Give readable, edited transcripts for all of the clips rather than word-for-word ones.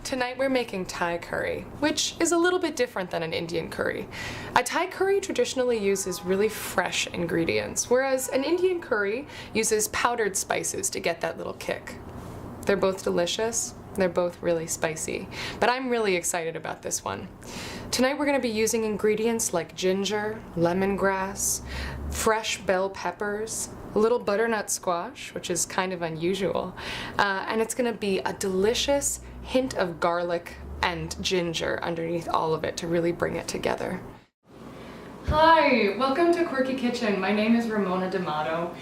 Tonight we're making Thai curry, which is a little bit different than an Indian curry. A Thai curry traditionally uses really fresh ingredients, whereas an Indian curry uses powdered spices to get that little kick. They're both delicious, they're both really spicy, but I'm really excited about this one. Tonight we're going to be using ingredients like ginger, lemongrass, fresh bell peppers, a little butternut squash, which is kind of unusual, and it's going to be a delicious hint of garlic and ginger underneath all of it to really bring it together. Hi, welcome to Quirky Kitchen. My name is Ramona D'Amato.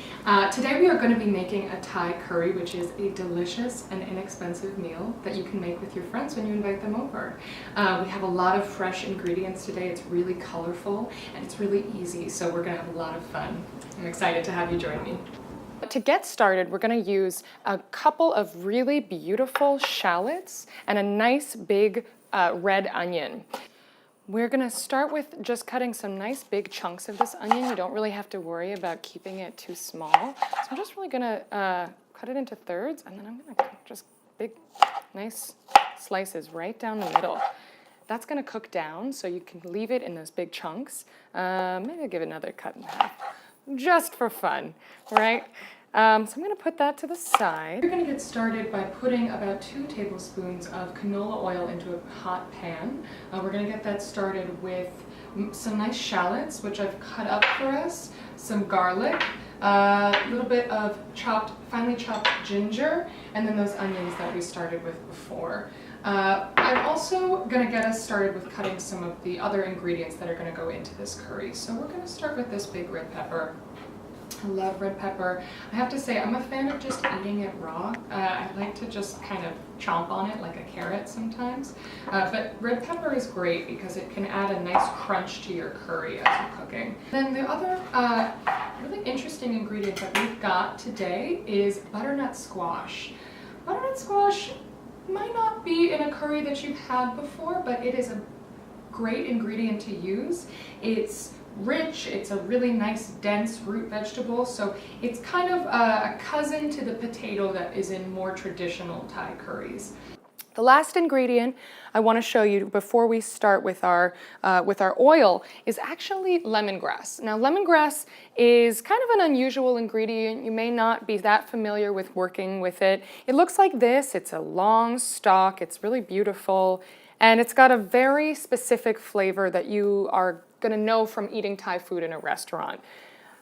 Today we are going to be making a Thai curry, which is a delicious and inexpensive meal that you can make with your friends when you invite them over. We have a lot of fresh ingredients today. It's really colorful and it's really easy, so we're going to have a lot of fun. I'm excited to have you join me. To get started, we're going to use a couple of really beautiful shallots and a nice big red onion. We're going to start with just cutting some nice big chunks of this onion. You don't really have to worry about keeping it too small. So I'm just really going to cut it into thirds, and then I'm going to cut just big, nice slices right down the middle. That's going to cook down, so you can leave it in those big chunks. Maybe I'll give it another cut in half, just for fun, right? So I'm going to put that to the side. We're going to get started by putting about 2 tablespoons of canola oil into a hot pan. We're going to get that started with some nice shallots, which I've cut up for us, some garlic, a little bit of finely chopped ginger, and then those onions that we started with before. I'm also going to get us started with cutting some of the other ingredients that are going to go into this curry. So we're going to start with this big red pepper. I love red pepper. I have to say, I'm a fan of just eating it raw. I like to just kind of chomp on it like a carrot sometimes. But red pepper is great because it can add a nice crunch to your curry as you're cooking. Then the other really interesting ingredient that we've got today is butternut squash. Butternut squash might not be in a curry that you've had before, but it is a great ingredient to use. It's rich, it's a really nice dense root vegetable, so it's kind of a cousin to the potato that is in more traditional Thai curries. The last ingredient I want to show you before we start with our oil is actually lemongrass. Now lemongrass is kind of an unusual ingredient. You may not be that familiar with working with it. It looks like this. It's a long stalk. It's really beautiful. And it's got a very specific flavor that you are going to know from eating Thai food in a restaurant.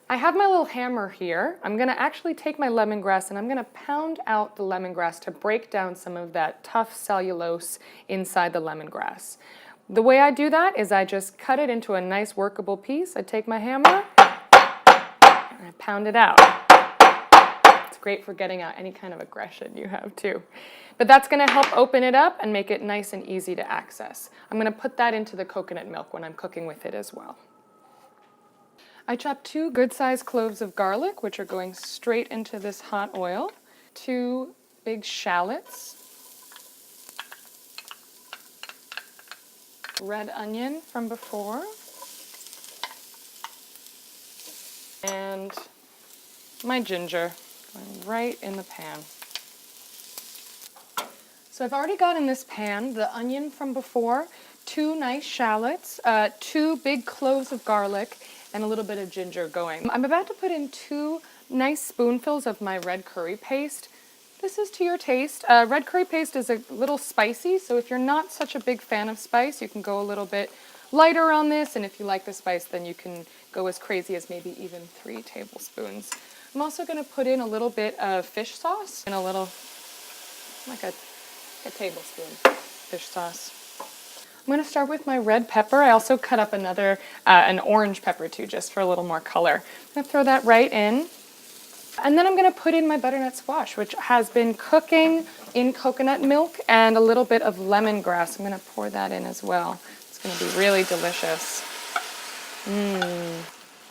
I have my little hammer here. I'm going to actually take my lemongrass and I'm going to pound out the lemongrass to break down some of that tough cellulose inside the lemongrass. The way I do that is I just cut it into a nice workable piece. I take my hammer and I pound it out. It's great for getting out any kind of aggression you have too. But that's going to help open it up and make it nice and easy to access. I'm going to put that into the coconut milk when I'm cooking with it as well. I chopped 2 good-sized cloves of garlic, which are going straight into this hot oil. 2 big shallots. Red onion from before. And my ginger going right in the pan. So I've already got in this pan the onion from before, 2 nice shallots, 2 big cloves of garlic, and a little bit of ginger going. I'm about to put in 2 nice spoonfuls of my red curry paste. This is to your taste. Red curry paste is a little spicy, so if you're not such a big fan of spice, you can go a little bit lighter on this, and if you like the spice, then you can go as crazy as maybe even 3 tablespoons. I'm also going to put in a little bit of fish sauce and a little, like a tablespoon fish sauce. I'm going to start with my red pepper. I also cut up an orange pepper too, just for a little more color. I'm going to throw that right in. And then I'm going to put in my butternut squash, which has been cooking in coconut milk and a little bit of lemongrass. I'm going to pour that in as well. It's going to be really delicious.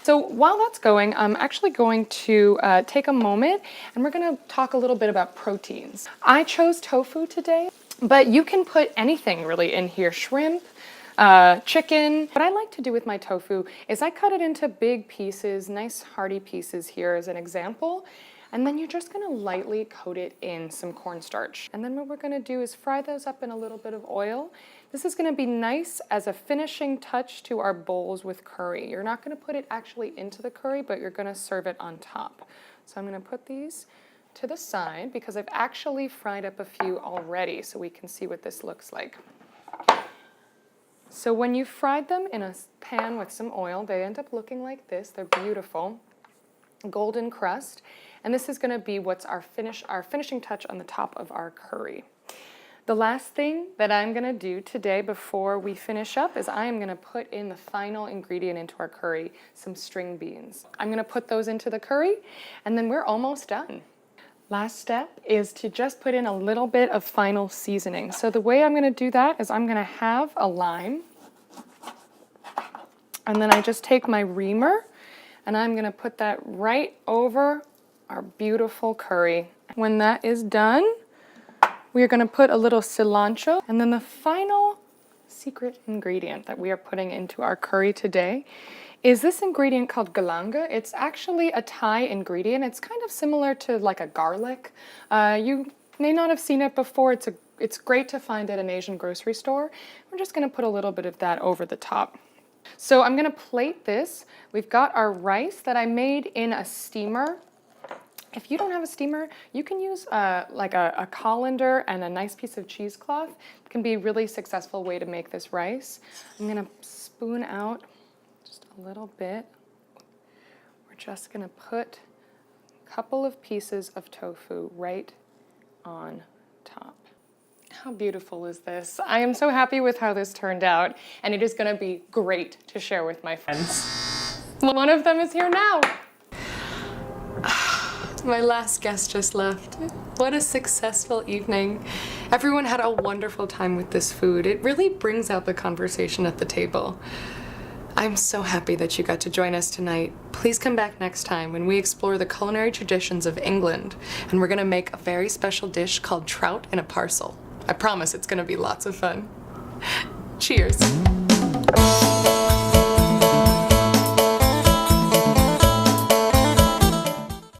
So while that's going, I'm actually going to take a moment and we're going to talk a little bit about proteins. I chose tofu today, but you can put anything really in here. Shrimp, chicken. What I like to do with my tofu is I cut it into big pieces, nice hearty pieces here as an example. And then you're just gonna lightly coat it in some cornstarch. And then what we're gonna do is fry those up in a little bit of oil. This is gonna be nice as a finishing touch to our bowls with curry. You're not gonna put it actually into the curry, but you're gonna serve it on top. So I'm gonna put these to the side because I've actually fried up a few already so we can see what this looks like. So when you fried them in a pan with some oil, they end up looking like this. They're beautiful, golden crust. And this is gonna be what's our finishing touch on the top of our curry. The last thing that I'm gonna do today before we finish up is I am gonna put in the final ingredient into our curry, some string beans. I'm gonna put those into the curry and then we're almost done. Last step is to just put in a little bit of final seasoning. So the way I'm gonna do that is I'm gonna have a lime and then I just take my reamer and I'm gonna put that right over our beautiful curry. When that is done, we're gonna put a little cilantro, and then the final secret ingredient that we are putting into our curry today is this ingredient called galanga. It's actually a Thai ingredient. It's kind of similar to like a garlic. You may not have seen it before. It's great to find at an Asian grocery store. We're just gonna put a little bit of that over the top. So I'm gonna plate this. We've got our rice that I made in a steamer. If you don't have a steamer, you can use like a colander and a nice piece of cheesecloth. It can be a really successful way to make this rice. I'm gonna spoon out just a little bit. We're just gonna put a couple of pieces of tofu right on top. How beautiful is this? I am so happy with how this turned out, and it is gonna be great to share with my friends. One of them is here now. My last guest just left. What a successful evening. Everyone had a wonderful time with this food. It really brings out the conversation at the table. I'm so happy that you got to join us tonight. Please come back next time when we explore the culinary traditions of England, and we're gonna make a very special dish called trout in a parcel. I promise it's gonna be lots of fun. Cheers.